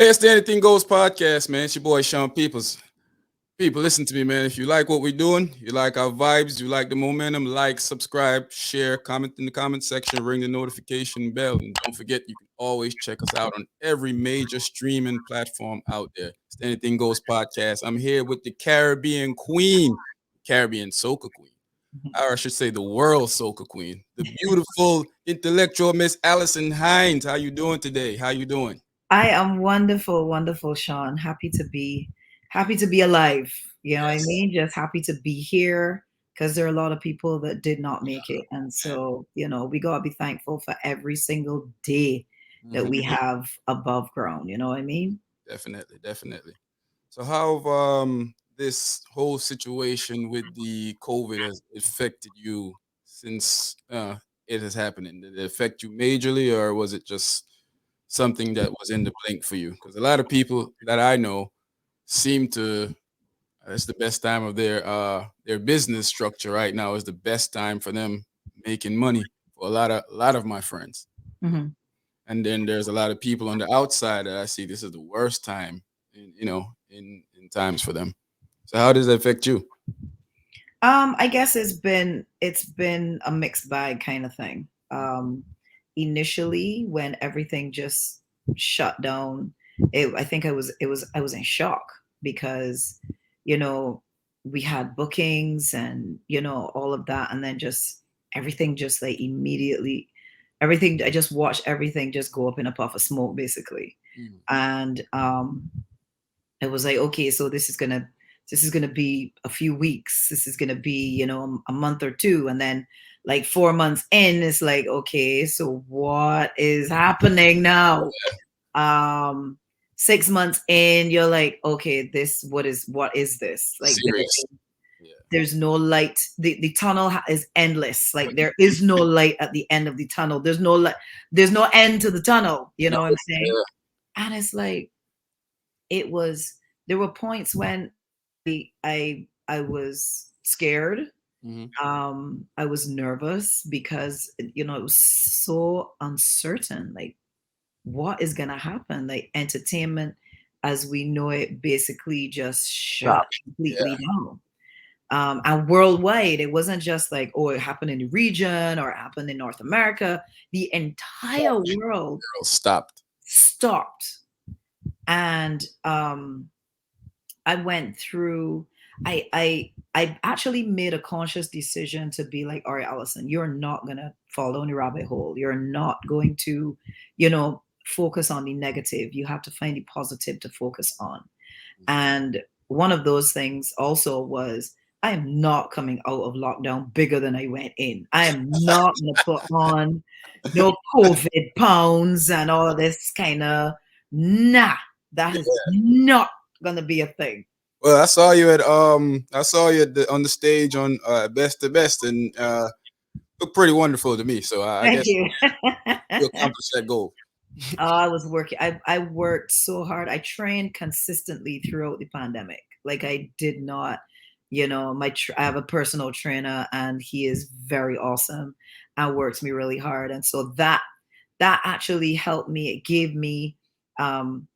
Hey, it's the Anything Goes podcast, man. It's your boy Sean Peoples. People, listen to me, man. If you like what we're doing, you like our vibes, you like the momentum, like, subscribe, share, comment in the comment section, ring the notification bell, and don't forget you can always check us out on every major streaming platform out there. It's the Anything Goes podcast. I'm here with the Caribbean Queen, Caribbean Soca Queen, or I should say the world Soca Queen, the beautiful intellectual Miss Alison Hinds. How you doing today? How you doing? I am wonderful, wonderful, Sean. Happy to be alive. You know what I Yes, mean? Just happy to be here because there are a lot of people that did not make it. And man. so, we gotta be thankful for every single day that Mhm. we have above ground. You know what I mean? Definitely, definitely. So how have this whole situation with the COVID has affected you since it has happened? Did it affect you majorly, or was it just something that was in the blink for you? Because a lot of people that I know seem to it's the best time of their business structure right now is the best time for them making money for a lot of my friends. Hmm. And then there's a lot of people on the outside that I see this is the worst time in times for them. So how does that affect you? I guess it's been a mixed bag kind of thing. Initially, when everything just shut down, I think I was in shock because you know we had bookings and all of that, and then just everything just like immediately, everything I just watched everything just go up in a puff of smoke basically, Mm. and it was like, okay, so this is gonna be a few weeks. This is gonna be, a month or two, and then like 4 months in, it's like, okay, so what is happening now? 6 months in, you're like, okay, this what is this? Like Serious. Yeah. there's no light. The tunnel is endless. Like there is no light at the end of the tunnel. There's no light. There's no end to the tunnel. You No. know what I'm saying? Yeah. And it's like it was there were points when I was scared. Hmm. I was nervous because it was so uncertain. Like what is gonna happen? Like entertainment as we know it basically just shut Stop. Yeah. completely down. And worldwide, it wasn't just like, oh, it happened in the region or it happened in North America. The entire world Girl, stopped. stopped. And I went through I actually made a conscious decision to be like, all right, Allison, you're not gonna fall down the rabbit hole. You're not going to, focus on the negative. You have to find the positive to focus on. And one of those things also was I am not coming out of lockdown bigger than I went in. I am not gonna put on no COVID pounds and all of this kind of nah. That is Yeah. not gonna be a thing. Well, I saw you on the stage on Best to Best, and looked pretty wonderful to me. So I Thank guess you. you accomplished that goal. I was working. I worked so hard. I trained consistently throughout the pandemic. Like I did not, I have a personal trainer and he is very awesome and works me really hard. And so that actually helped me. Um,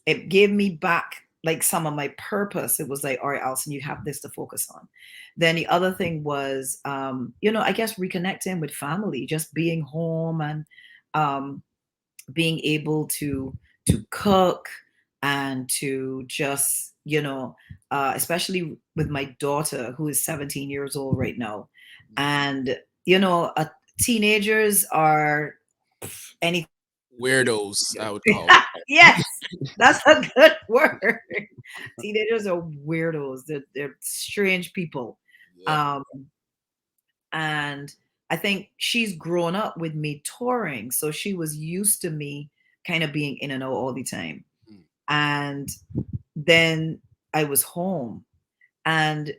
it gave me back like some of my purpose. It was like, all right, Alison, you have this to focus on. Then the other thing was, I guess reconnecting with family, just being home and um, being able to cook and to just especially with my daughter who is 17 years old right now, and teenagers are any Weirdos, I would call them. yes, that's a good word. Teenagers are weirdos. They're strange people. Yeah. um and I think she's grown up with me touring, so she was used to me kind of being in and out all the time. Mm. And then I was home, and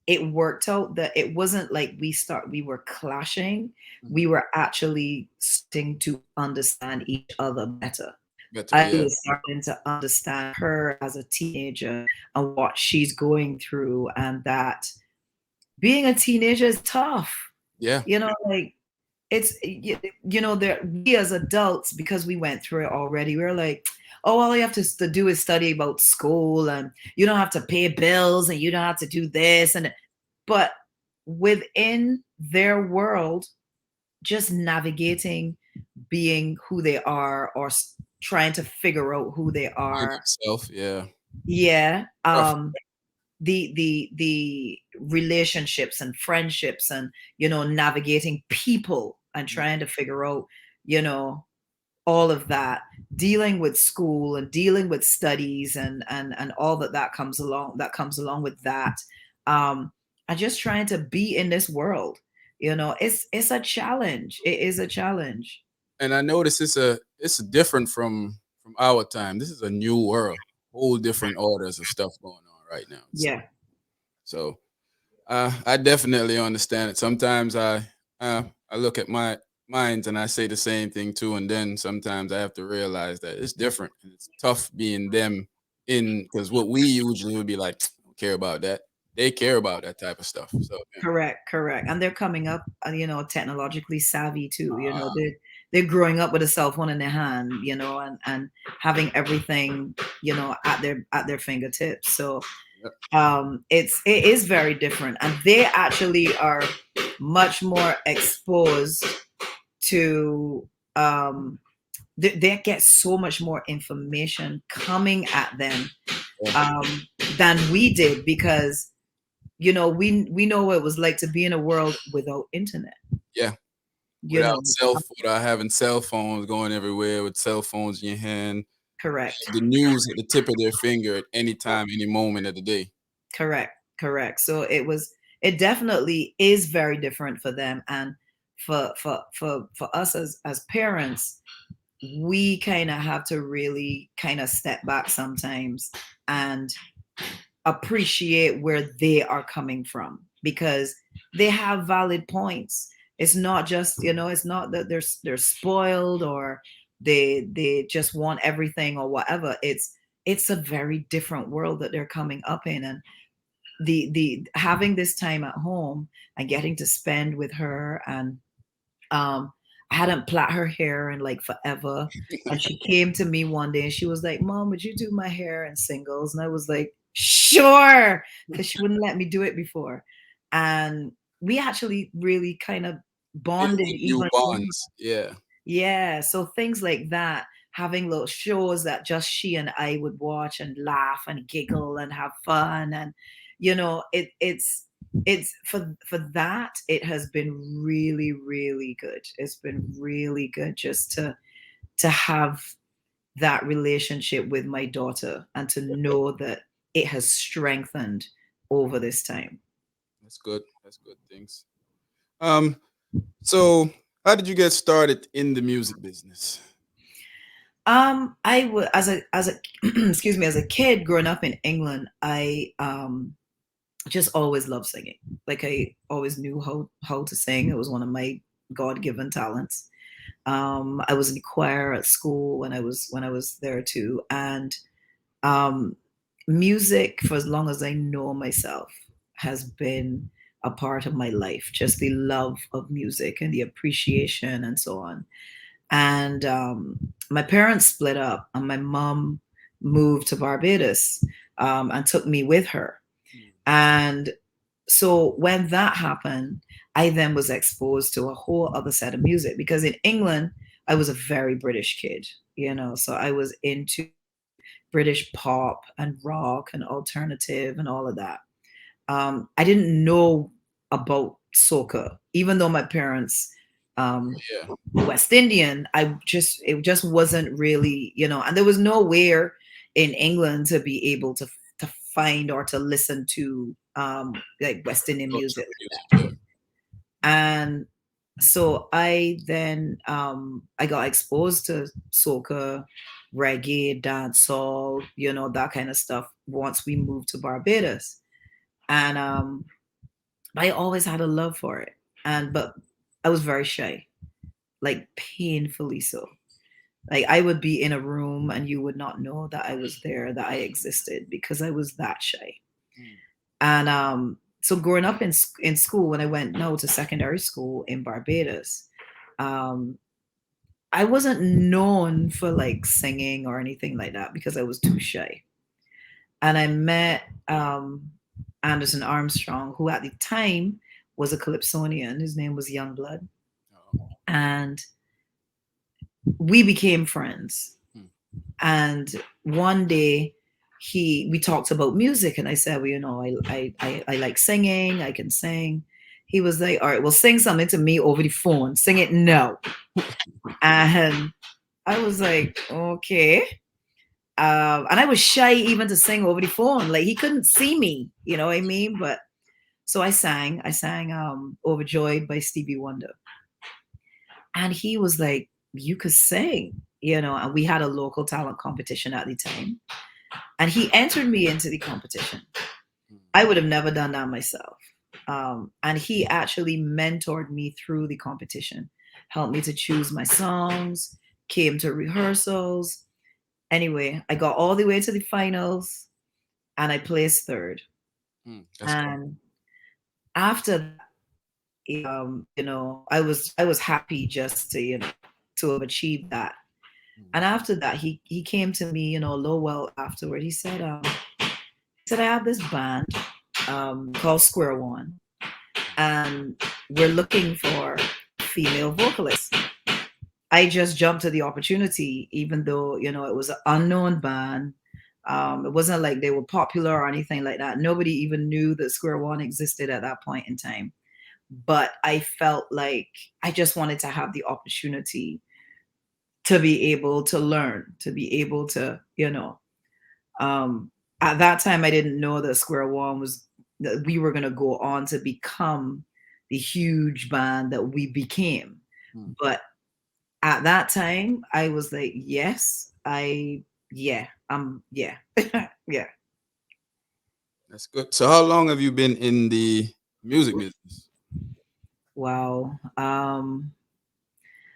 it worked out that it wasn't like we were clashing. Mhm. We were actually starting to understand each other better. Better, I yeah. was starting to understand her as a teenager and what she's going through, and that being a teenager is tough. Yeah. Like it's there we as adults, because we went through it already, we're like, oh, all you have to do is study about school, and you don't have to pay bills, and you don't have to do this. But within their world, just navigating, being who they are, or trying to figure out who they Find are. himself, yeah. Yeah. Rough. The relationships and friendships, and navigating people and trying to figure out, you know all of that, dealing with school and dealing with studies, and all that comes along with that. And just trying to be in this world, it's a challenge. It is a challenge. And I notice it's different from our time. This is a new world, whole different orders of stuff going on right now. Yeah. So I definitely understand it. Sometimes I look at my minds and I say the same thing too, and then sometimes I have to realize that it's different and it's tough being them in, because what we usually would be like, don't care about that. They care about that type of stuff. So yeah. Correct. And they're coming up, technologically savvy too. They're growing up with a cell phone in their hand, and having everything, at their fingertips. So it is very different, and they actually are much more exposed to, they get so much more information coming at them, than we did, because we know what it was like to be in a world without internet. Yeah. you know Without having cell phones going everywhere, with cell phones in your hand, Correct. the news at the tip of their finger at any time, any moment of the day. Correct. So it definitely is very different for them, and for us as parents, we kind of have to really kind of step back sometimes and appreciate where they are coming from, because they have valid points. It's not just, it's not that they're spoiled, or they just want everything or whatever. It's a very different world that they're coming up in, and the having this time at home and getting to spend with her. And I hadn't plait her hair in like forever, and she came to me one day and she was like, "Mom, would you do my hair in singles?" And I was like, "Sure," because she wouldn't let me do it before. And we actually really kind of bonded Building new even more. bonds. Yeah. Yeah, so things like that, having little shows that just she and I would watch and laugh and giggle and have fun. And it's for that, it has been really, really good. It's been really good just to have that relationship with my daughter, and to know that it has strengthened over this time. That's good. That's good things. Um, so how did you get started in the music business? I would, as a excuse me, as a kid growing up in England, I just always loved singing. Like, I always knew how to sing. It was one of my God-given talents. I was in choir at school when I was there too, and um, music, for as long as I know myself, has been a part of my life. Just the love of music and the appreciation and so on. And my parents split up, and my mom moved to Barbados, and took me with her. And so when that happened, I then was exposed to a whole other set of music, because in England, I was a very British kid, so I was into British pop and rock and alternative and all of that. I didn't know about soca, even though my parents, um, Yeah. West Indian. It just wasn't really, and there was nowhere in England to be able to find or to listen to, like West Indian music Culture like music, that. yeah. And so I then, I got exposed to soca, reggae, dancehall, that kind of stuff once we moved to Barbados. And I always had a love for it. But I was very shy, like painfully so. Like, I would be in a room and you would not know that I was there, that I existed, because I was that shy. Mm. And so growing up in school, when I went now to secondary school in Barbados, um, I wasn't known for like singing or anything like that because I was too shy. And I met Anderson Armstrong, who at the time was a Calypsonian. His name was Youngblood. Oh. And we became friends. Hmm. And one day we talked about music, and I said, well, I like singing, I can sing. He was like, all right, well, sing something to me over the phone. Sing it now. And I was like, okay. And I was shy even to sing over the phone. Like he couldn't see me, you know what I mean? But so I sang Overjoyed by Stevie Wonder. And he was like, you could sing, and we had a local talent competition at the time. And he entered me into the competition. I would have never done that myself. And he actually mentored me through the competition, helped me to choose my songs, came to rehearsals. Anyway, I got all the way to the finals and I placed third. That's cool. And after that, I was happy just to have achieved that. And after that, he came to me, a little while afterward. He said, I have this band called Square One, and we're looking for female vocalists. I just jumped to the opportunity, even though, it was an unknown band. It wasn't like they were popular or anything like that. Nobody even knew that Square One existed at that point in time. But I felt like I just wanted to have the opportunity to be able to learn, to be able to, at that time, I didn't know that Square One was, that we were going to go on to become the huge band that we became. But at that time, I was like, yes, yeah, yeah, yeah. That's good. So how long have you been in the music business? Wow.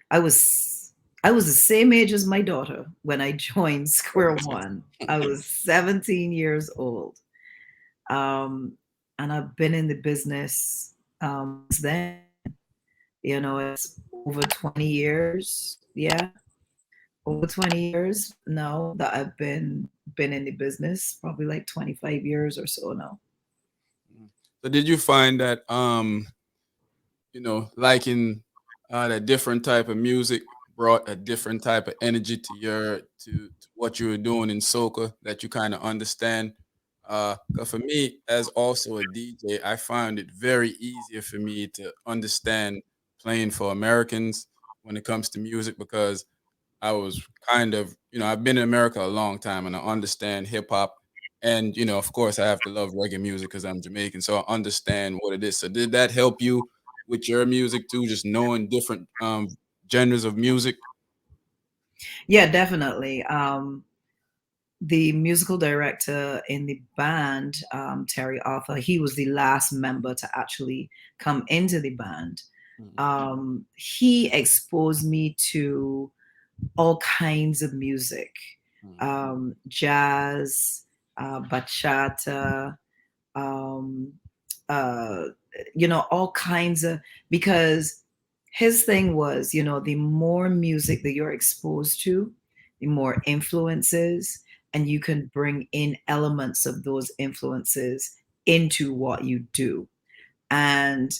I was I was the same age as my daughter when I joined Square One. I was 17 years old. Um, and I've been in the business since then. It's over 20 years. Yeah, over 20 years now that I've been in the business, probably like 25 years or so now. So did you find that liking that different type of music brought a different type of energy to to what you were doing in soca that you kind of understand? 'Cause for me, as also a DJ, I found it very easier for me to understand playing for Americans when it comes to music because I was kind of, I've been in America a long time and I understand hip hop. And, of course, I have to love reggae music because I'm Jamaican. So I understand what it is. So did that help you with your music too, just knowing different genres of music? Yeah, definitely. The musical director in the band, Terry Arthur, he was the last member to actually come into the band. Mhm. He exposed me to all kinds of music, Mhm. jazz, bachata, um, uh, all kinds of, because his thing was, the more music that you're exposed to, the more influences, and you can bring in elements of those influences into what you do. And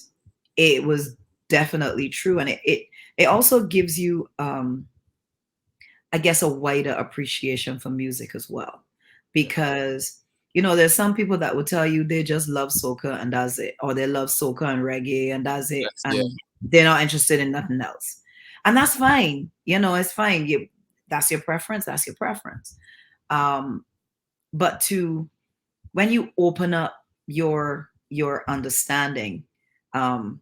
it was definitely true. And it also gives you, I guess, a wider appreciation for music as well. Because, there's some people that will tell you they just love soca and that's it, or they love soca and reggae and that's it. Yeah. And they're not interested in nothing else. And that's fine. It's fine. That's your preference. That's your preference. Um, but when you open up your understanding um,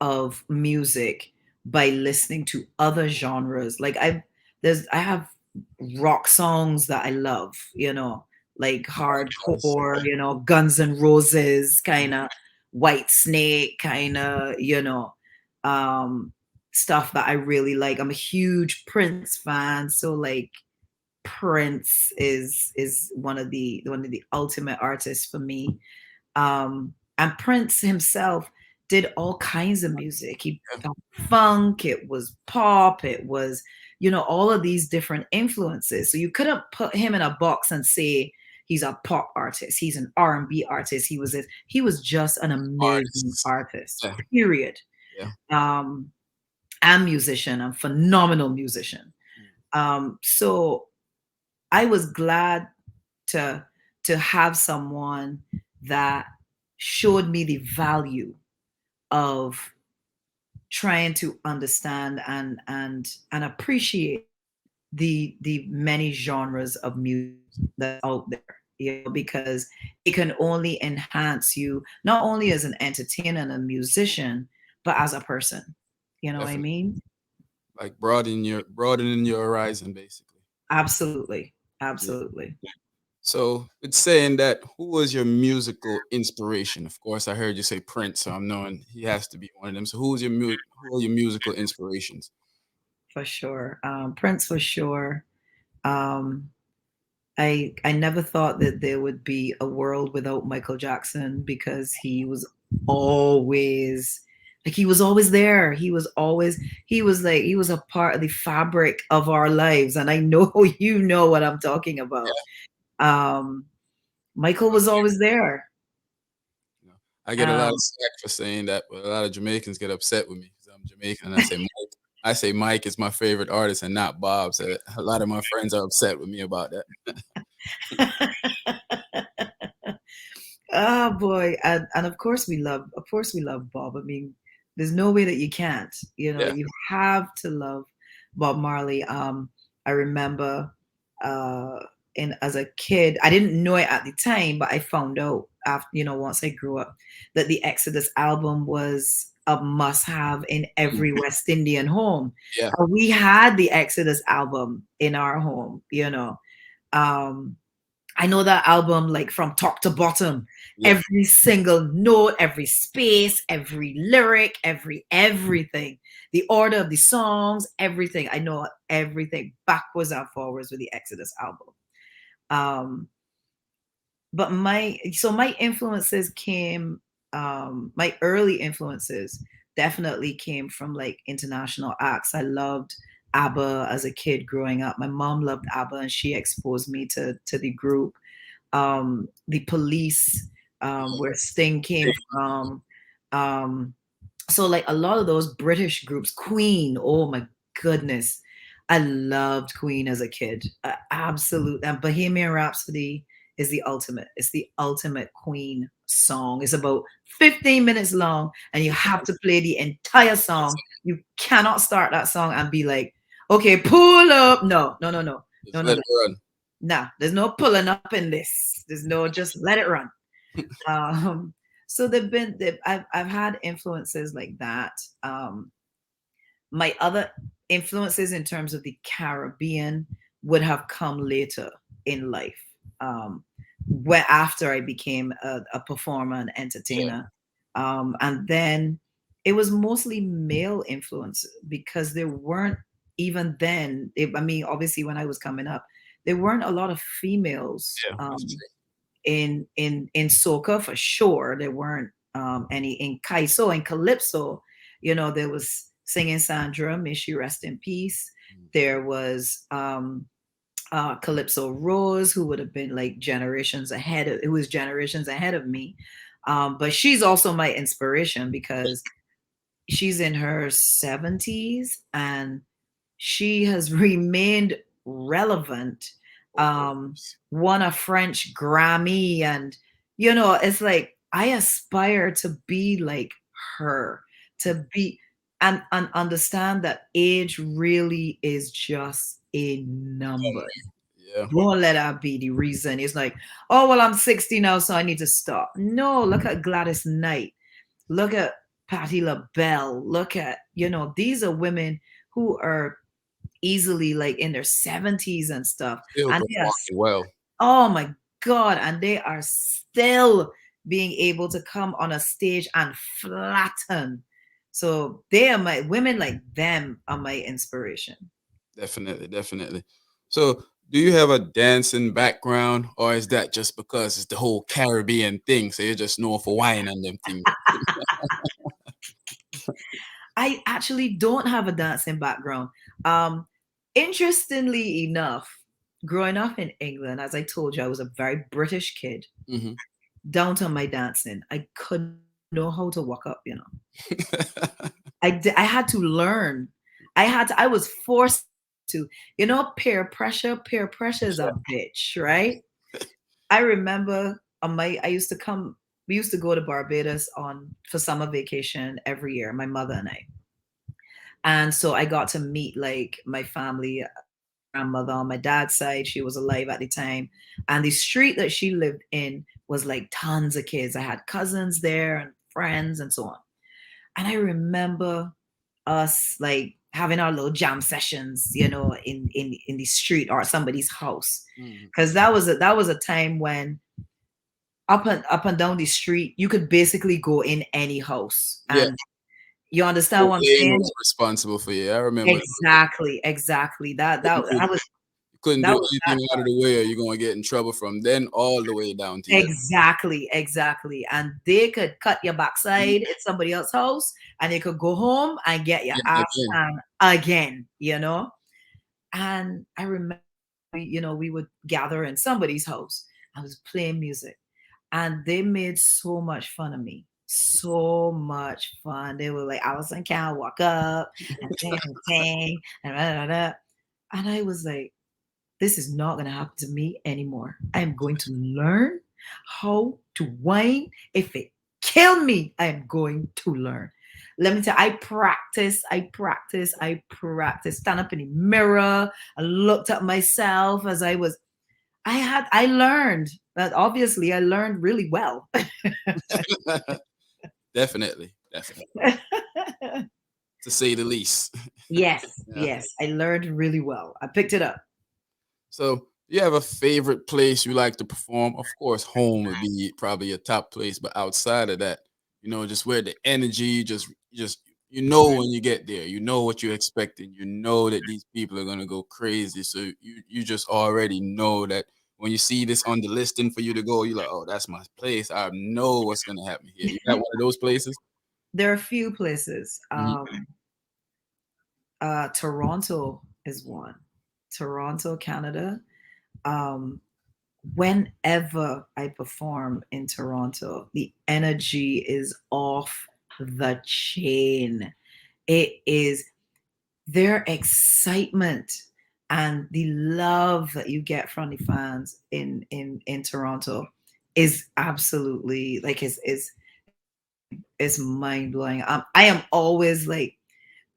of music by listening to other genres. Like I have rock songs that I love, like Yes. hardcore, Guns N' Roses kind of, White Snake kind of, um stuff that I really like. I'm a huge Prince fan, so like Prince is one of the ultimate artists for me. And Prince himself, did all kinds of music. He Yeah. funk, it was pop, it was, all of these different influences. So you couldn't put him in a box and say he's a pop artist, he's an R&B artist. He was just an amazing Artists. artist. Yeah. Period. Yeah. Um, and musician, and phenomenal musician. So I was glad to have someone that showed me the value of trying to understand and appreciate the many genres of music that's out there, because it can only enhance you, not only as an entertainer and a musician, but as a person. You know what I Definitely. mean? Like broadening your horizon, basically. Absolutely. Yeah. Absolutely. So it's saying that who was your musical inspiration? Of course, I heard you say Prince, so I'm knowing he has to be one of them. So who are your musical inspirations? For sure. Prince for sure. Um, I never thought that there would be a world without Michael Jackson, because always he was always there. He was a part of the fabric of our lives. And I know you know what I'm talking about. Yeah. Um, Michael was always there. You know, I get a lot of Um, slack for saying that, but a lot of Jamaicans get upset with me because I'm Jamaican and I say Mike. I say Mike is my favorite artist and not Bob. So a lot of my friends are upset with me about that. oh boy. And of course we love Bob. I mean, there's no way that you can't. Yeah. You have to love Bob Marley. I remember uh in as a kid, I didn't know it at the time, but I found out after, once I grew up, that the Exodus album was a must have in Mm. every West Indian home. Yeah. We had the Exodus album in our home. Um I know that album like from top to bottom, Yeah. every single note, every space, every lyric, everything, the order of the songs, everything. I know everything backwards and forwards with the Exodus album. Um, but my influences came, my early influences definitely came from like international acts. I loved ABBA as a kid growing up. My mom loved ABBA, and she exposed me to the group. The Police, where Sting came from. Um, so like a lot of those British groups, Queen, oh my goodness. I loved Queen as a kid. Absolute. And Bohemian Rhapsody is the ultimate. It's the ultimate Queen song. It's about 15 minutes long, and you have to play the entire song. You cannot start that song and be like, okay, pull up. No, no, no, no. Just No, no, let no. it run. Nah, there's no pulling up in this. There's no just let it run. Um, so I've had influences like that. My other influences in terms of the Caribbean would have come later in life, where after I became a performer and Yeah. entertainer. And then it was mostly male influence, because there weren't, even then, I mean, obviously when I was coming up, there weren't a lot of females, Yeah. That's true. in soca for sure. There weren't any in kaiso and calypso. There was singing Sandra, may she rest in peace. Mm. There was Calypso Rose, who would have been like generations ahead of, who was generations ahead of me. But she's also my inspiration, because she's in her 70s and she has remained relevant. Over the um years. Won a French Grammy, and it's like I aspire to be like her, to be, and understand that age really is just a number. Yeah. Don't let that be the reason. It's like, oh well, I'm 60 now, so I need to stop. No, look at Gladys Knight, look at Patti LaBelle, look at, these are women who are easily like in their 70s and stuff. Still And they are, performing well. oh my God, and they are still being able to come on a stage and flatten. So they are my women, like them are my inspiration. Definitely, definitely. So, do you have a dancing background, or is that just because it's the whole Caribbean thing? So you're just known for wine and them things. I actually don't have a dancing background. Interestingly enough, growing up in England, as I told you, I was a very British kid. Mm-hmm. Down to my dancing, I couldn't know how to walk up. I had to learn. I was forced to, peer pressure is a bitch, right? I remember I used to come, we used to go to Barbados for summer vacation every year, my mother and I. And so I got to meet like my family, grandmother on my dad's side. She was alive at the time. And the street that she lived in was like tons of kids. I had cousins there and friends and so on. And I remember us like having our little jam sessions, in the street or at somebody's house. Mm-hmm. Because that was a time when up and down the street, you could basically go in any house. Yeah. And you understand The what I'm lane saying? was responsible for you. I remember Exactly. That couldn't that do, I was you couldn't that do was that anything out of the way, or you're gonna get in trouble from then all the way down to your exactly. And they could cut your backside at somebody else's house, and they could go home and get your ass again. and again. And I remember, we would gather in somebody's house. I was playing music, and they made so much fun of me. So much fun. They were like, Alison can't walk up and ding, and da, da, da. And I was like, this is not going to happen to me anymore. I am going to learn how to whine. If it kill me, I am going to learn. Let me tell you, I practice. Stand up in the mirror. I looked at myself as I learned that obviously I learned really well. Definitely, to say the least. Yes, Yeah. yes, I learned really well. I picked it up. So, do you have a favorite place you like to perform? Of course, home would be probably your top place, but outside of that, just where the energy, just when you get there, you know what you're expecting. You know that these people are gonna go crazy, so you just already know that when you see this on the listing for you to go, you're like, oh, that's my place. I know what's gonna happen here. You got one of those places? There are a few places. Mhm. Toronto is one. Toronto, Canada. Um, Whenever I perform in Toronto, the energy is off the chain. It is their excitement and the love that you get from the fans in Toronto is absolutely like is mind blowing. I am always like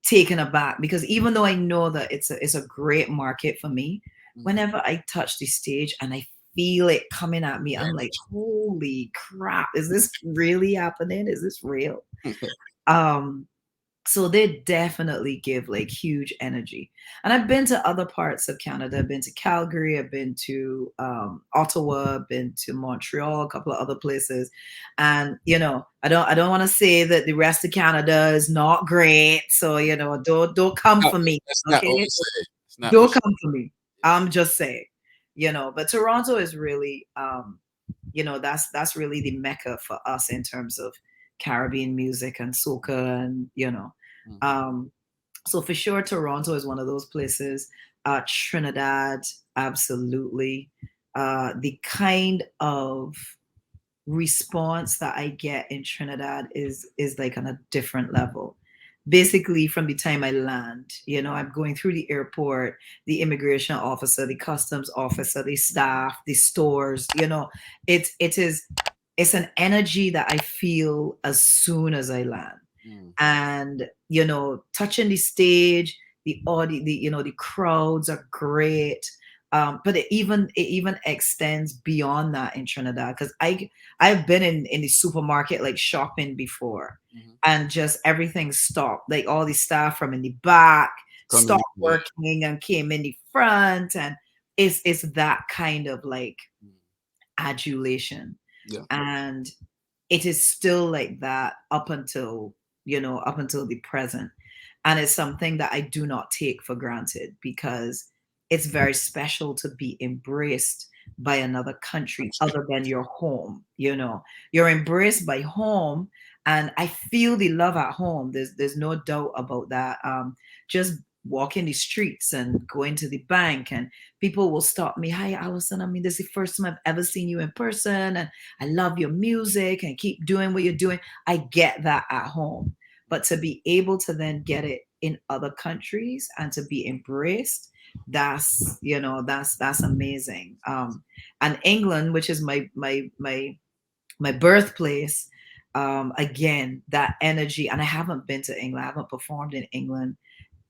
taken aback because even though I know that it's a great market for me, Mhm. whenever I touch the stage and I feel it coming at me, I'm like, holy crap, is this really happening? Is this real? Um, so they definitely give like huge energy. And I've been to other parts of Canada. I've been to Calgary, I've been to Ottawa, I've been to Montreal, a couple of other places. And I don't want to say that the rest of Canada is not great. So don't come No, for me. that's not what Okay, we say. It's not what. don't come for me. I'm just saying. But Toronto is really that's really the mecca for us in terms of Caribbean music and soca and Mhm. um, so for sure, Toronto is one of those places. Trinidad, absolutely. The kind of response that I get in Trinidad is like on a different level. Basically, from the time I land, I'm going through the airport, the immigration officer, the customs officer, the staff, the stores. It's an energy that I feel as soon as I land. Mm. And touching the stage, the audio, the crowds are great. But it even extends beyond that in Trinidad because I've been in the supermarket like shopping before, Mhm. and just everything stopped. Like all the staff from in the back Coming stopped in, yeah. working and came in the front, and it's that kind of like Mm. adulation. Yeah. And it is still like that up until the present. And it's something that I do not take for granted because it's very special to be embraced by another country other than your home. You're embraced by home, and I feel the love at home. There's no doubt about that. Just walking the streets and going to the bank, and people will stop me. Hi, Alison. I mean, this is the first time I've ever seen you in person, and I love your music and keep doing what you're doing. I get that at home, but to be able to then get it in other countries and to be embraced, that's amazing. And England, which is my birthplace, again, that energy. And I haven't been to England. I haven't performed in England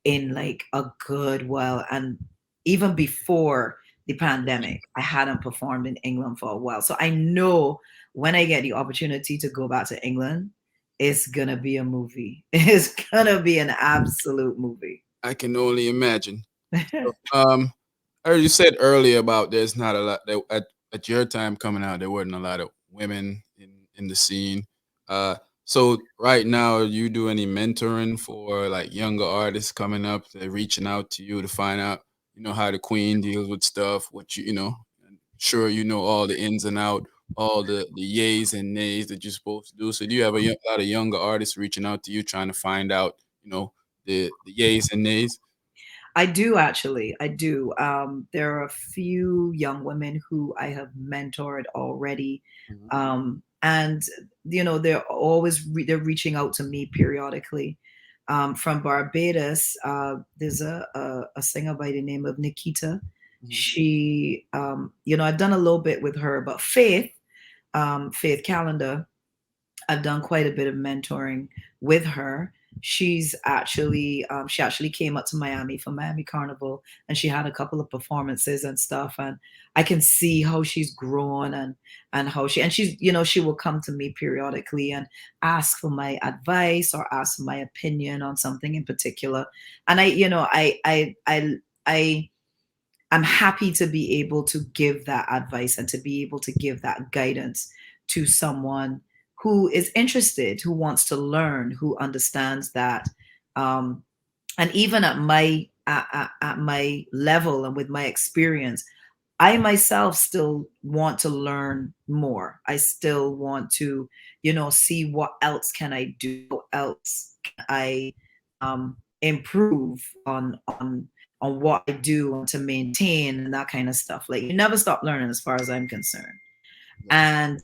in like a good while. And even before the pandemic, I hadn't performed in England for a while. So I know when I get the opportunity to go back to England, it's gonna be a movie. It's gonna be an absolute movie. I can only imagine. So, you said earlier about there's not a lot that at your time coming out, there weren't a lot of women in the scene. So right now, you do any mentoring for like younger artists coming up? They're reaching out to you to find out, how the queen deals with stuff. What sure you know all the ins and out, all the yays and nays that you're supposed to do. So do you have a lot of younger artists reaching out to you trying to find out, the yays and nays? I do actually. I do. There are a few young women who I have mentored already, Mhm. and they're reaching out to me periodically. From Barbados, there's a singer by the name of Nikita. Mhm. She, I've done a little bit with her, but Faith Calendar, I've done quite a bit of mentoring with her. She actually came up to Miami for Miami Carnival, and she had a couple of performances and stuff. And I can see how she's grown, and how she will come to me periodically and ask for my advice or ask for my opinion on something in particular. And I'm happy to be able to give that advice and to be able to give that guidance to someone who is interested, who wants to learn, who understands that. Um, and even at my level and with my experience, I myself still want to learn more. I still want to, see what else can I do, what else can I improve on what I do and to maintain and that kind of stuff. Like you never stop learning as far as I'm concerned. Yeah.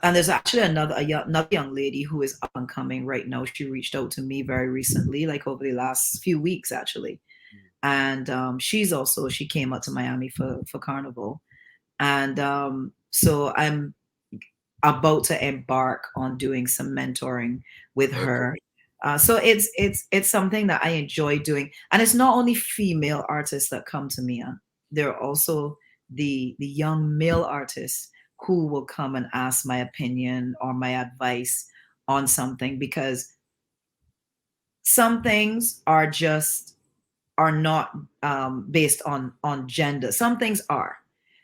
And there's actually another young lady who is up and coming right now. She reached out to me very recently, like over the last few weeks actually. And she came up to Miami for Carnival. And so I'm about to embark on doing some mentoring with Okay. her. So it's something that I enjoy doing, and it's not only female artists that come to me. There are also the young male artists who will come and ask my opinion or my advice on something, because some things are not based on gender. Some things are,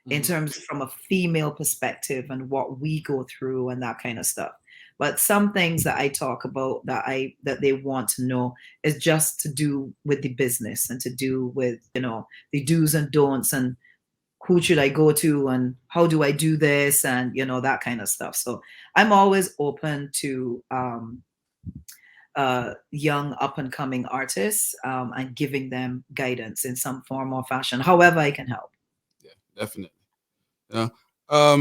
in Mhm. terms from a female perspective and what we go through and that kind of stuff. But some things that I talk about that they want to know is just to do with the business and to do with the do's and don'ts, and who should I go to and how do I do this, and that kind of stuff. So I'm always open to young up and coming artists, and giving them guidance in some form or fashion, however I can help. Yeah, definitely. Yeah.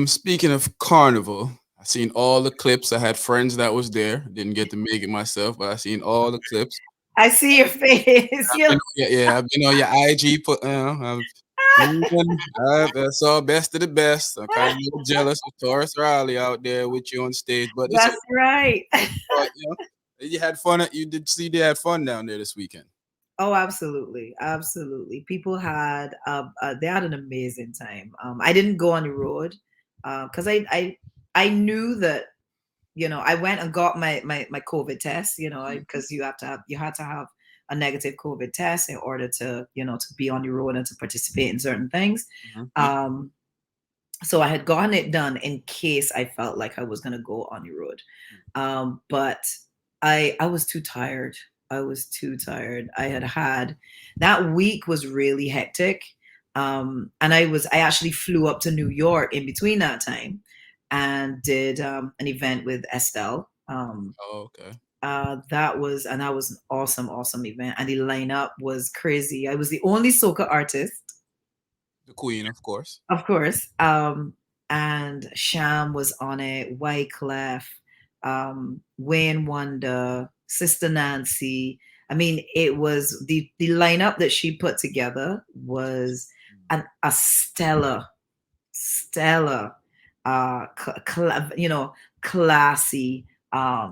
Speaking of Carnival, I seen all the clips. I had friends that was there. Didn't get to make it myself, but I seen all the clips. I see your face. I've been, yeah, I've been on your IG. I've seen, I saw best of the best. I'm kind of a little jealous of Taurus Riley out there with you on stage, but it's okay. That's right. You had fun. You did see they had fun down there this weekend. Oh, absolutely, absolutely. People had they had an amazing time. I didn't go on the road because I knew that I went and got my COVID test. Because you had to have a negative COVID test in order to to be on the road and to participate in certain things. Mhm. So I had gotten it done in case I felt like I was going to go on the road. But I was too tired. I was too tired. I had that week was really hectic. And I actually flew up to New York in between that time. and did an event with Estelle. Oh, okay. That was an awesome, awesome event, and the lineup was crazy. I was the only soca artist, The Queen, of course. of course. And Sham was on it, Wyclef, Wayne Wonder, Sister Nancy. I mean, it was the lineup that she put together was a stellar, classy Yeah.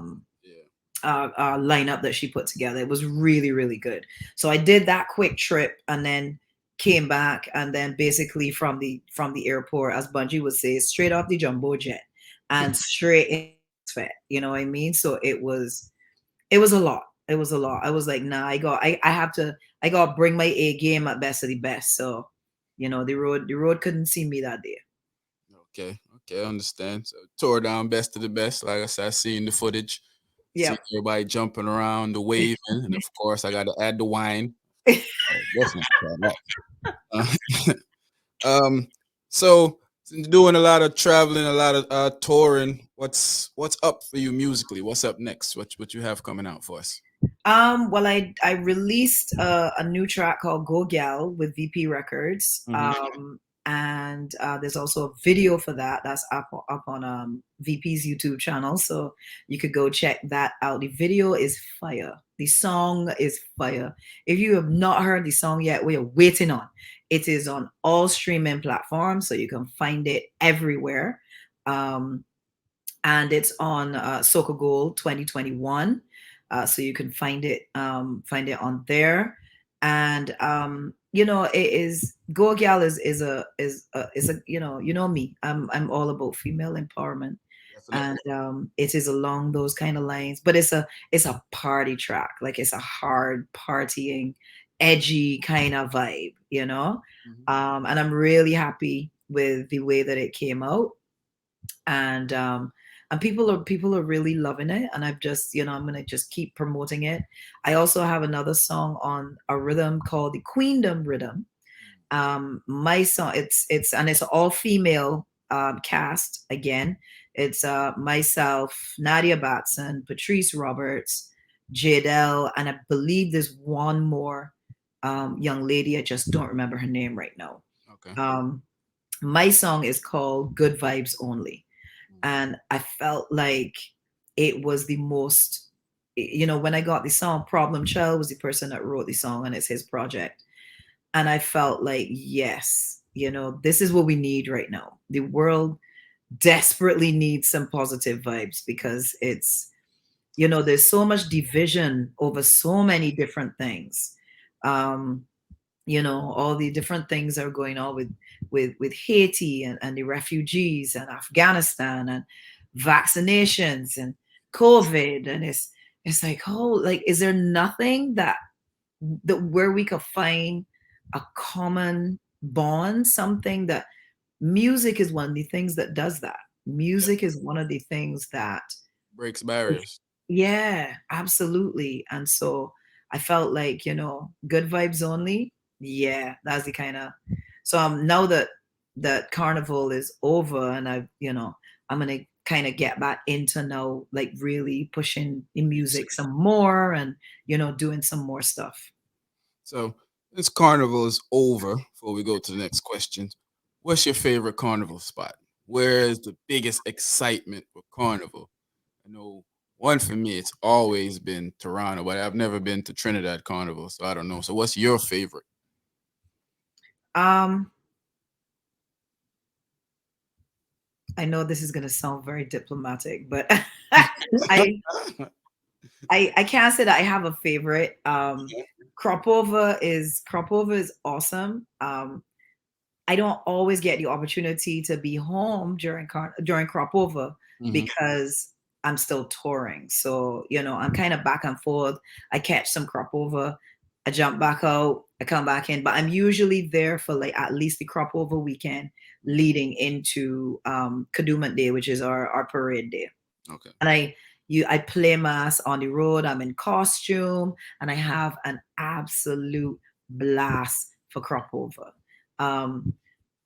lineup that she put together. It was really, really good. So I did that quick trip and then came back, and then basically from the airport, as Bungie would say, straight off the jumbo jet and straight in fit. You know what I mean? So it was a lot. It was a lot. I was like, nah, I have to I gotta bring my A game at best of the best. So, the road couldn't see me that day. Okay. Okay. I understand. So tore down best of the best. Like I said, I seen the footage. See Yep. everybody jumping around, the waving, and of course, I got to add the wine. Definitely try that. Um, so since doing a lot of traveling, a lot of touring, what's up for you musically? What's up next? What you have coming out for us? Well, I released a new track called Go Gal with VP Records. Hmm. And there's also a video for that that's up on VP's YouTube channel, so you could go check that out. The video is fire. The song is fire. If you have not heard the song yet, we are waiting on. It is on all streaming platforms, so you can find it everywhere. Um, and it's on Soca Gold 2021. So you can find it on there. And it is Go Gal is a me. I'm all about female empowerment, Definitely. and it is along those kind of lines. But it's a party track, like it's a hard partying, edgy kind of vibe, Mhm. and I'm really happy with the way that it came out, and people are really loving it, and I've just I'm gonna just keep promoting it. I also have another song on a rhythm called the Queendom Rhythm. My song, it's all female cast again. It's myself, Nadia Batson, Patrice Roberts, Jadelle, and I believe there's one more young lady. I just don't remember her name right now. Okay. um my song is called Good Vibes Only, Mm. and I felt like it was the most, when I got the song, Problem Child was the person that wrote the song, and it's his project. And I felt like, yes, this is what we need right now. The world desperately needs some positive vibes, because there's so much division over so many different things. Um, all the different things that are going on with Haiti, and the refugees, and Afghanistan, and vaccinations, and COVID. And it's like, oh, like, is there nothing that where we could find a common bond, something that music is one of the things that does that. Yeah. Music is one of the things that, Breaks barriers. yeah, absolutely. And so I felt like, Good Vibes Only. Yeah, that's the kind of. So now that Carnival is over, and I'm gonna kind of get back into now, like really pushing the music some more, and doing some more stuff. So this carnival is over. Before we go to the next question, what's your favorite carnival spot? Where is the biggest excitement for carnival? I know one for me, it's always been Toronto, but I've never been to Trinidad Carnival, so I don't know. So what's your favorite? Um, I know this is gonna sound very diplomatic, but I I can't say that I have a favorite. Crop over is awesome. I don't always get the opportunity to be home during crop over, Hmm. because I'm still touring. So, I'm kind of back and forth. I catch some crop over, I jump back out, I come back in, but I'm usually there for like at least the crop over weekend leading into Kadooment Day, which is our parade day. Okay. And I play mass on the road. I'm in costume, and I have an absolute blast for crop over. Um,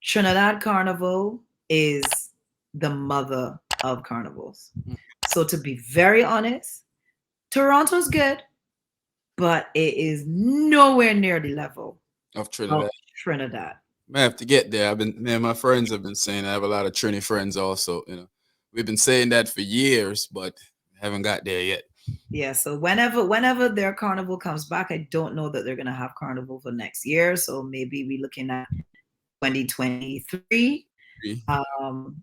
Trinidad Carnival is the mother of carnivals. So to be very honest, Toronto's good, but it is nowhere near the level Of of Trinidad. Trinidad. I have to get there. Me and my friends have been saying, I have a lot of Trini friends also, We've been saying that for years, but haven't got there yet. Yeah, so whenever their carnival comes back, I don't know that they're gonna have carnival for next year. So maybe we're looking at 2023. Um,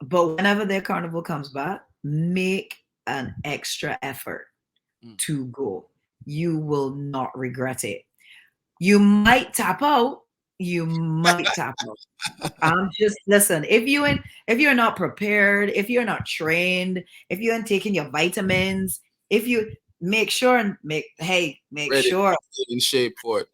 but whenever their carnival comes back, make an extra effort to go. You will not regret it. You might tap out. You might tap out. I'm just listen. If you're not prepared, if you're not trained, if you aren't taking your vitamins, if you make sure and make Ready, sure in shape for it.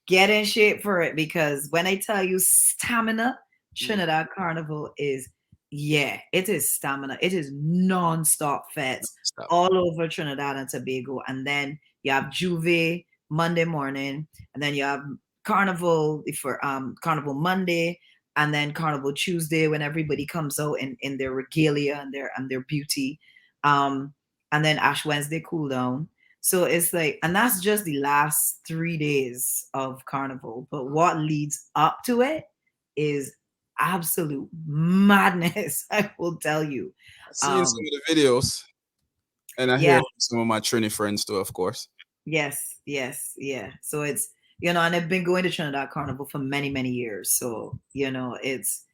get in shape for it, because when I tell you stamina, Trinidad Carnival is, yeah, it is stamina. It is non-stop fets Stop. all over Trinidad and Tobago. And then you have Juve Monday morning, and then you have Carnival for Carnival Monday, and then Carnival Tuesday when everybody comes out in their regalia and their beauty. And then Ash Wednesday cool down. So it's like, and that's just the last 3 days of carnival. But what leads up to it is absolute madness, I will tell you. I've seen some of the videos, and I hear Yeah. from some of my Trini friends too, of course. Yes, yes, yeah. So it's, and I've been going to Trinidad Carnival for many, many years. So, it's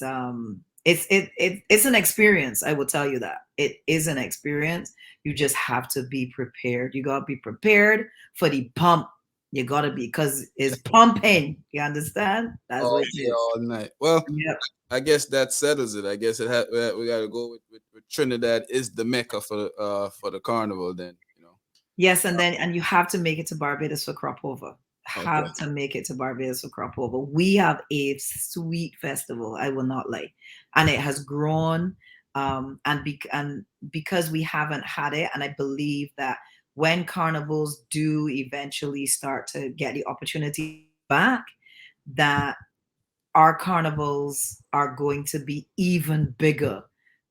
an experience. I will tell you that. It is an experience. You just have to be prepared. You gotta be prepared for the pump. You gotta be, because it's pumping. You understand? That's All what it day, is. all night. Well, Yep. I guess that settles it. I guess we got to go with Trinidad is the mecca for the carnival. Then. Yes, and you have to make it to Barbados for crop over. Okay. Have to make it to Barbados for crop over. We have a sweet festival, I will not lie, and it has grown. And because we haven't had it, and I believe that when carnivals do eventually start to get the opportunity back, that our carnivals are going to be even bigger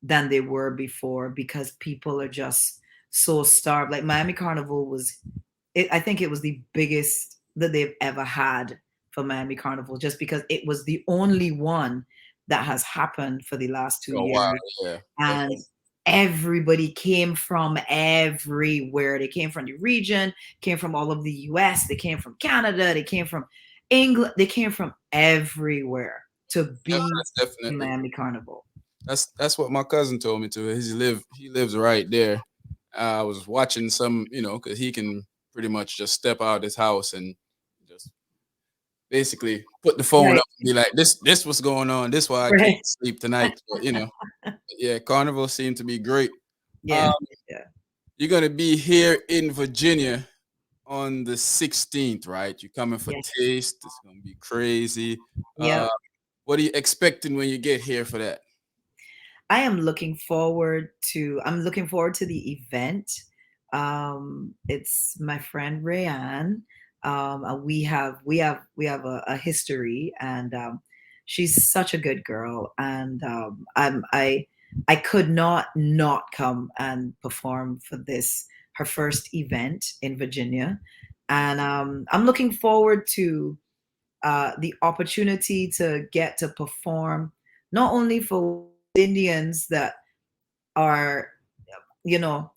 than they were before, because people are just so starved. Like Miami Carnival I think it was the biggest that they've ever had for Miami Carnival, just because it was the only one that has happened for the last 2 years. Wow. Yeah. And everybody came from everywhere. They came from the region, came from all of the US, they came from Canada, they came from England, they came from everywhere to be That's definitely. Miami Carnival. That's what my cousin told me too. He lives right there. I was watching some, because he can pretty much just step out his house and just basically put the phone Right. up and be like, this what's going on. This why I can't Right. sleep tonight. But, yeah, carnival seemed to be great. Yeah. Yeah. You're gonna be here in Virginia on the 16th, right? You're coming for Yeah. taste. It's gonna be crazy. Yeah. What are you expecting when you get here for that? I'm looking forward to the event. It's my friend Rayanne. We have a history, and she's such a good girl, and I could not come and perform for this, her first event in Virginia, and I'm looking forward to the opportunity to get to perform not only for Indians that are, you know,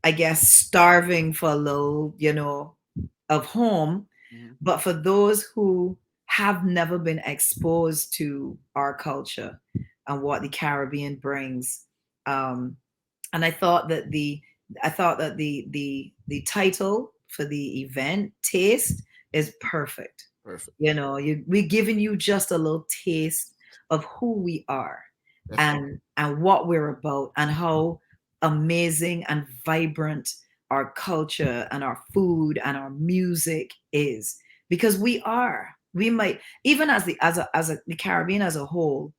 I guess starving for a little, of home, but for those who have never been exposed to our culture and what the Caribbean brings. And I thought that the title for the event, Taste, is perfect. Perfect. We're giving you just a little taste of who we are, Definitely. and what we're about, and how amazing and vibrant our culture and our food and our music is. Because we might, even as the Caribbean as a whole,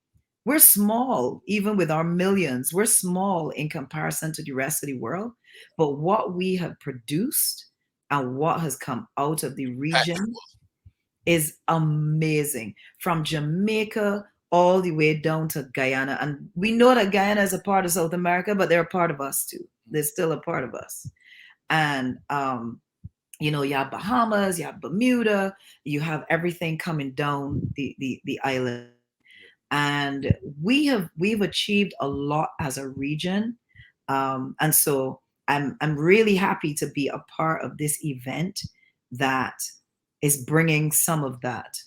we're small. Even with our millions, we're small in comparison to the rest of the world. But what we have produced and what has come out of the region is amazing. From Jamaica all the way down to Guyana. And we know that Guyana is a part of South America, but they're a part of us too. They're still a part of us. And you have Bahamas, you have Bermuda, you have everything coming down the island. And we've achieved a lot as a region. And so I'm really happy to be a part of this event that is bringing some of that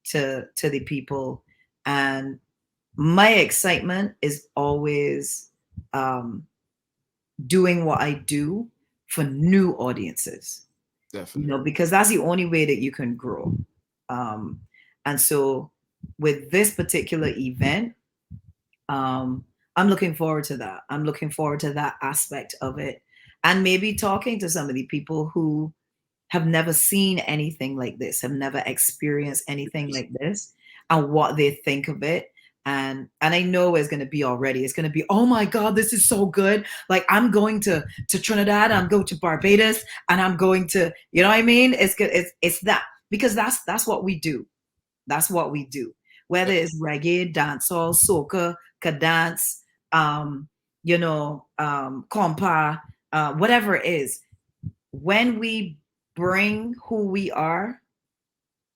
to the people. And my excitement is always doing what I do for new audiences, Definitely. because that's the only way that you can grow. Um, and so with this particular event, um, I'm looking forward to that. I'm looking forward to that aspect of it, and maybe talking to some of the people who have never seen anything like this, have never experienced anything like this, and what they think of it. And I know it's going to be already. It's going to be, oh my God, this is so good. Like, I'm going to Trinidad, I'm going to Barbados, and I'm going to, you know what I mean? It's good. It's that, because that's what we do. That's what we do. Whether it's reggae, dancehall, soca, cadence, compa, whatever it is, when we bring who we are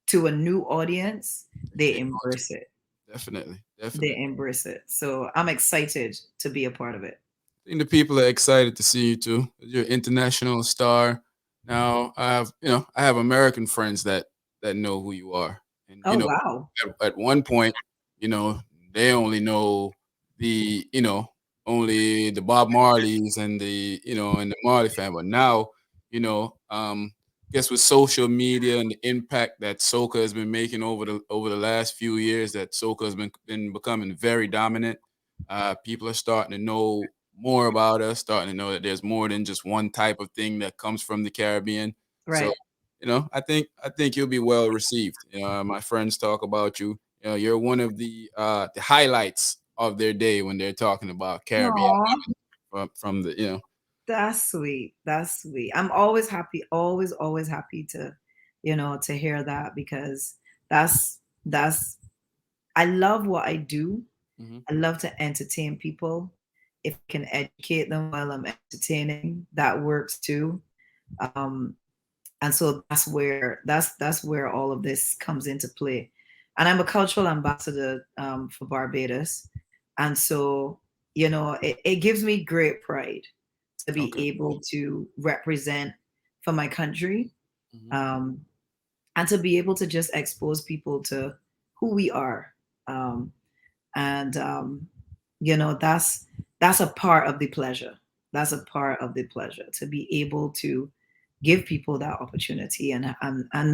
to a new audience, they embrace it. Definitely. They Definitely. embrace it. So I'm excited to be a part of it. I think the people are excited to see you too. You're an international star. Now I have American friends that know who you are. And Oh, wow. at one point, you know, they only know only the Bob Marleys and the Marley family. But now, guess with social media and the impact that soca has been making over the last few years, that soca has been becoming very dominant. People are starting to know more about us, starting to know that there's more than just one type of thing that comes from the Caribbean. So, Right. I think you'll be well received. My friends talk about you. You're one of the highlights of their day when they're talking about Caribbean Aw, from the. that's sweet. That's sweet. I'm always happy, always, always happy to hear that, because that's I love what I do. Mhm. I love to entertain people. If I can educate them while I'm entertaining, that works too. Um, and so that's where all of this comes into play. And I'm a cultural ambassador for Barbados, and so it gives me great pride to be Okay. able to represent for my country, Mhm. um, and to be able to just expose people to who we are. And that's a part of the pleasure. That's a part of the pleasure, to be able to give people that opportunity, and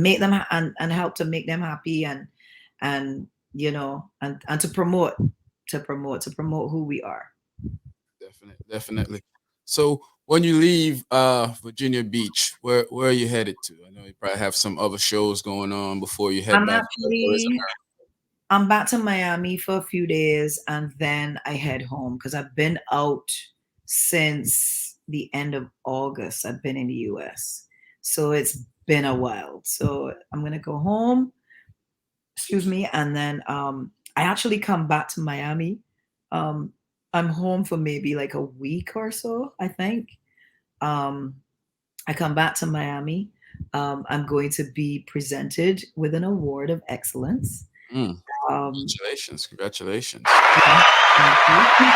make them and help to make them happy, and to promote who we are. Definitely, definitely. So when you leave Virginia Beach, where are you headed to? I know you probably have some other shows going on before you head I'm back. Or is actually I'm back to Miami for a few days, and then I head home, because I've been out since the end of August. I've been in the US. So it's been a while. So I'm gonna go home, excuse me, and then I actually come back to Miami. Um I'm home for maybe like a week or so, I think. Um I come back to Miami. I'm going to be presented with an award of excellence. Mm, Um, congratulations, congratulations. yeah, thank you.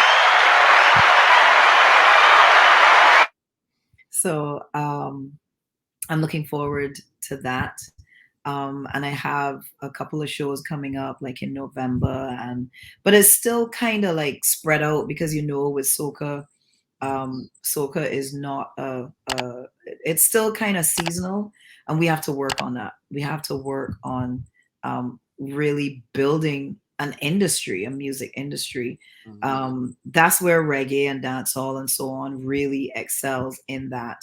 So I'm looking forward to that. And I have a couple of shows coming up, like in November, but it's still kind of like spread out, because with soca, soca is not it's still kind of seasonal, and we have to work on that. We have to work on really building an industry, a music industry. Mhm. That's where reggae and dancehall and so on really excels, in that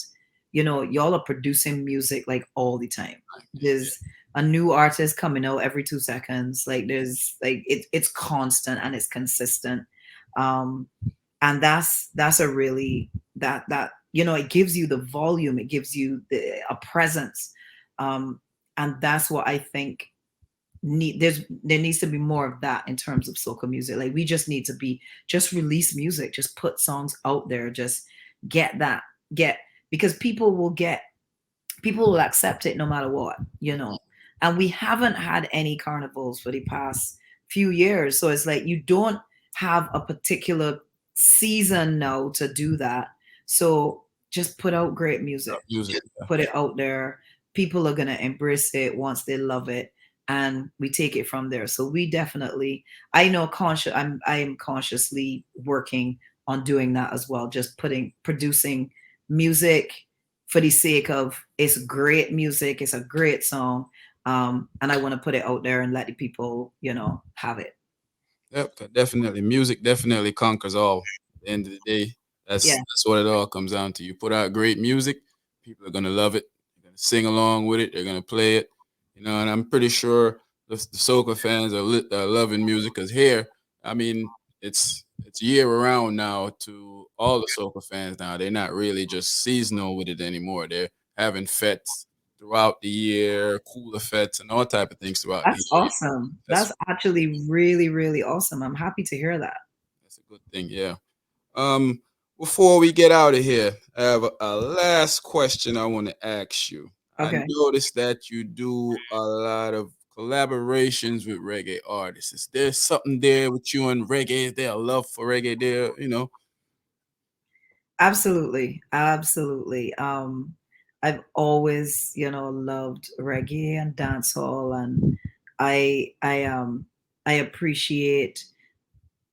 y'all are producing music like all the time. Yeah, There's a new artist coming out every 2 seconds. Like, there's like it's constant and it's consistent. um and that's a really that it gives you the volume, it gives you a presence. um and that's what I think there needs to be more of that in terms of soca music. Like we just need to be just release music, just put songs out there, just get that get because people will accept it no matter what, you know. And we haven't had any carnivals for the past few years. So it's like you don't have a particular season now to do that. So just put out great music. Music. Just put it out there. People are gonna embrace it once they love it. And we take it from there. So we definitely, I am consciously working on doing that as well. Just producing music for the sake of it's great music, it's a great song, and I want to put it out there and let the people, you know, have it. Yep, definitely. Music definitely conquers all. At the end of the day, Yeah, that's what it all comes down to. You put out great music, people are gonna love it. They're gonna sing along with it. They're gonna play it. You know, and I'm pretty sure the soca fans are loving music because here, I mean, it's year round now to all the soca fans now. They're not really just seasonal with it anymore. They're having fets throughout the year, cooler fets, and all type of things throughout the that's year. awesome. That's That's actually really, really awesome. I'm happy to hear that. that's a good thing. Yeah. Um, Before we get out of here, I have a last question I want to ask you. I Okay. noticed that you do a lot of collaborations with reggae artists. Is there something there with you and reggae? Is there a love for reggae there? You know, Absolutely. Absolutely. I've always, you know, loved reggae and dancehall, and I appreciate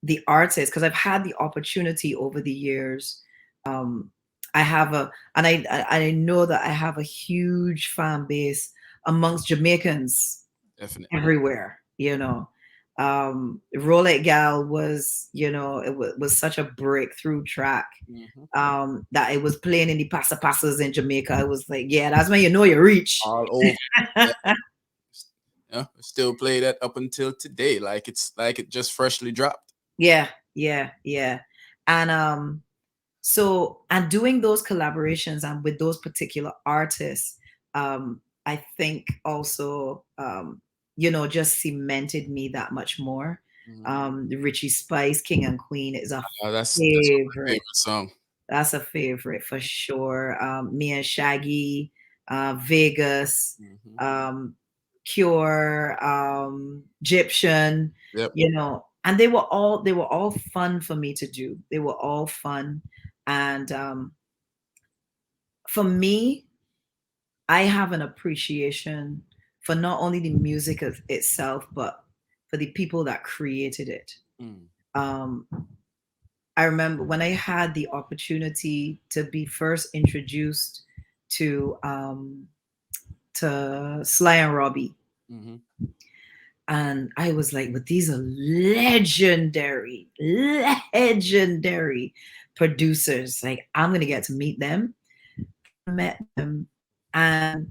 the artists because I've had the opportunity over the years. Um, I have a, and I know that I have a huge fan base amongst Jamaicans definitely. everywhere. You know, Roll Gal was, you know, was such a breakthrough track Hmm. that it was playing in the Passa Passas in Jamaica. I was like, yeah, that's when you know you reach. All over. Yeah, yeah. Still play that up until today, like it's like it just freshly dropped. Yeah, yeah, yeah. And so and doing those collaborations and with those particular artists, I think also you know, just cemented me that much more. Hmm. The Richie Spice, King and Queen is a That's one of my favorite. favorite song. That's a favorite for sure. Me and Shaggy, Vegas, Hmm. Cure, Egyptian, Yep. you know, and they were all fun for me to do. They were all fun. And for me, I have an appreciation for not only the music of itself, but for the people that created it. Mm. Um, I remember when I had the opportunity to be first introduced to Sly and Robbie, Hmm. and I was like, "But these are legendary producers. Like, I'm gonna get to meet them." I met them, and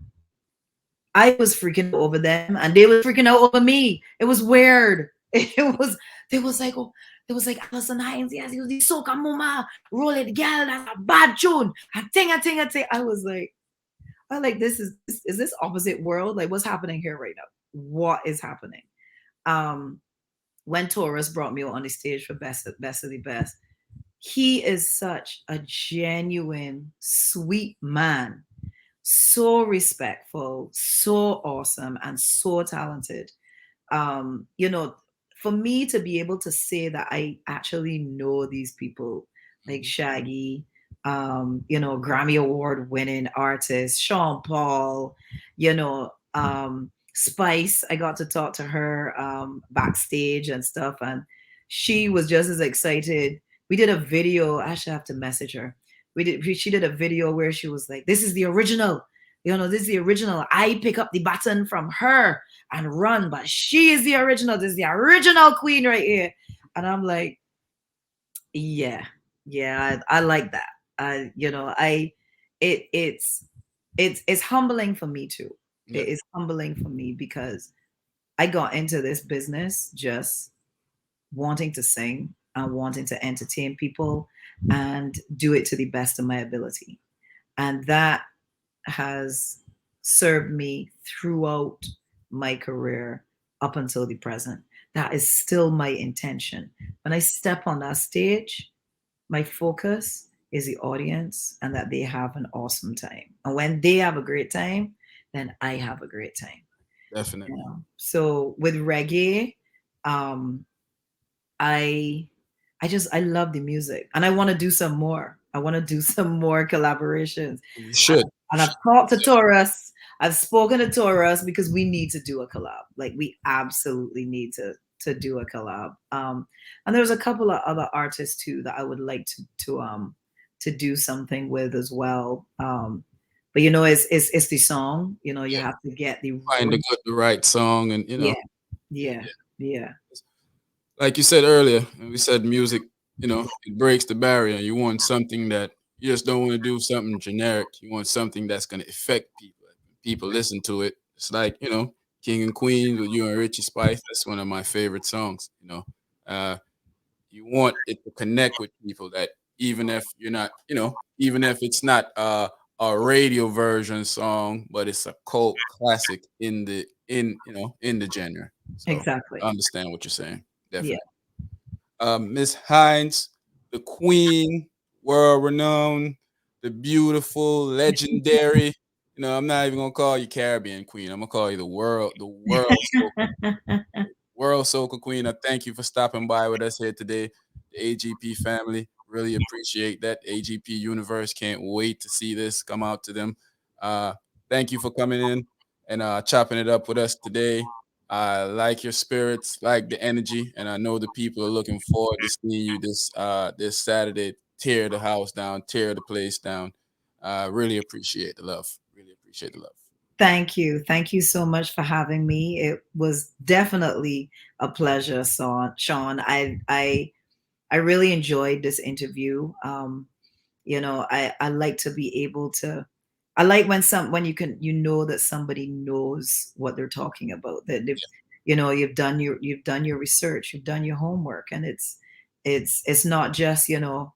I was freaking out over them, and they was freaking out over me. It was weird. It was. They was like, "Oh." There was like Alison Hinds, yes, he was the soca mama, roll it, girl, that's a bad tune. I think. I was like, is this opposite world? Like, what's happening here right now? What is happening? Um, when Taurus brought me on the stage for best of the best, he is such a genuine, sweet man, so respectful, so awesome, and so talented. You know, for me to be able to say that I actually know these people like Hmm. Shaggy, you know, Grammy Award winning artist, Sean Paul, you know, Spice, I got to talk to her backstage and stuff, and she was just as excited. We did a video, I should have to message her. She did a video where she was like, this is the original. You know, this is the original. I pick up the baton from her and run, but she is the original. This is the original queen right here. And I'm like, yeah, yeah, I like that. You know, it it's humbling for me too. Yeah. It is humbling for me because I got into this business just wanting to sing and wanting to entertain people and do it to the best of my ability. And that has served me throughout my career up until the present. That is still my intention. When I step on that stage, my focus is the audience and that they have an awesome time. And when they have a great time, then I have a great time. You Definitely. know? So with reggae, um, I I love the music and I want to do some more. I want to do some more collaborations. You should. And I've talked to Taurus. I've spoken to Taurus because we need to do a collab. Like we absolutely need to do a collab. And there's a couple of other artists too that I would like to do something with as well. But you know, it's the song. You know, you Yeah. have to get the Find the right song, and yeah, yeah, yeah. like you said earlier, and we said music, it breaks the barrier. You want something that you just don't want to do something generic. You want something that's going to affect people. People listen to it. It's like, King and Queen with you and Richie Spice. That's one of my favorite songs. Uh, you want it to connect with people that even if you're not, even if it's not a radio version song, but it's a cult classic in the genre. So I Exactly. understand what you're saying. Yeah. Definitely. Miss Hinds, the queen, world renowned, the beautiful, legendary. I'm not even gonna call you Caribbean queen. I'm gonna call you world soca queen. I thank you for stopping by with us here today. The AGP family really appreciate that. AGP universe can't wait to see this come out to them. Uh, Thank you for coming in and chopping it up with us today. I like your spirits, like the energy, and I know the people are looking forward to seeing you this Saturday. Tear the house down, tear the place down. Really appreciate the love. Really appreciate the love. Thank you. Thank you so much for having me. It was definitely a pleasure, Sean. I really enjoyed this interview. You know, I like to be able to. I like when you know that somebody knows what they're talking about. That they've, you know, you've done your research, you've done your homework, and it's not just, you know,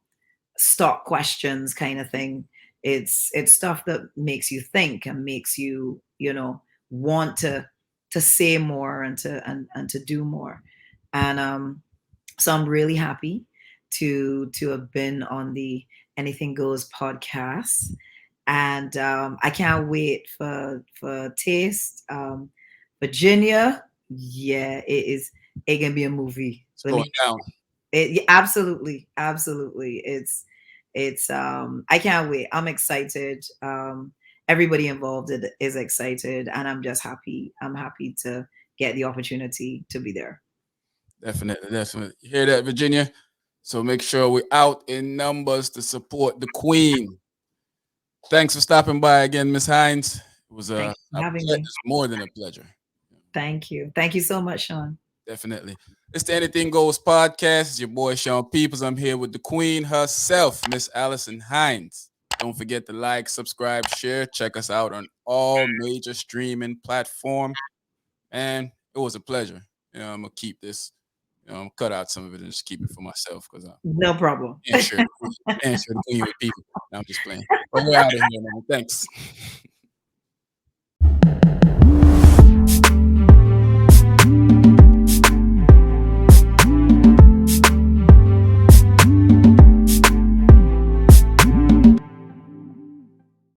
stock questions kind of thing. It's stuff that makes you think and makes you, you know, want to say more and to do more. And so I'm really happy to have been on the Anything Goes podcast. And I can't wait for Taste. Virginia, yeah, it can be a movie. It's Let going me down. yeah, absolutely, absolutely. It's I can't wait. I'm excited. Everybody involved is excited, and I'm just happy. I'm happy to get the opportunity to be there. Definitely, definitely. You hear that, Virginia? So make sure we're out in numbers to support the Queen. Thanks for stopping by again, Miss Hinds. It was Thank you for having me. it's more than a pleasure. Thank you. Thank you so much, Sean. Definitely. It's the Anything Goes podcast. It's your boy Sean Peoples. I'm here with the Queen herself, Miss Alison Hinds. Don't forget to like, subscribe, share. Check us out on all major streaming platform. And it was a pleasure. I'm gonna keep this. I'm gonna cut out some of it and just keep it for myself because I No problem. can't share the queen with people. No, I'm just playing. But we're out of here, man. Thanks.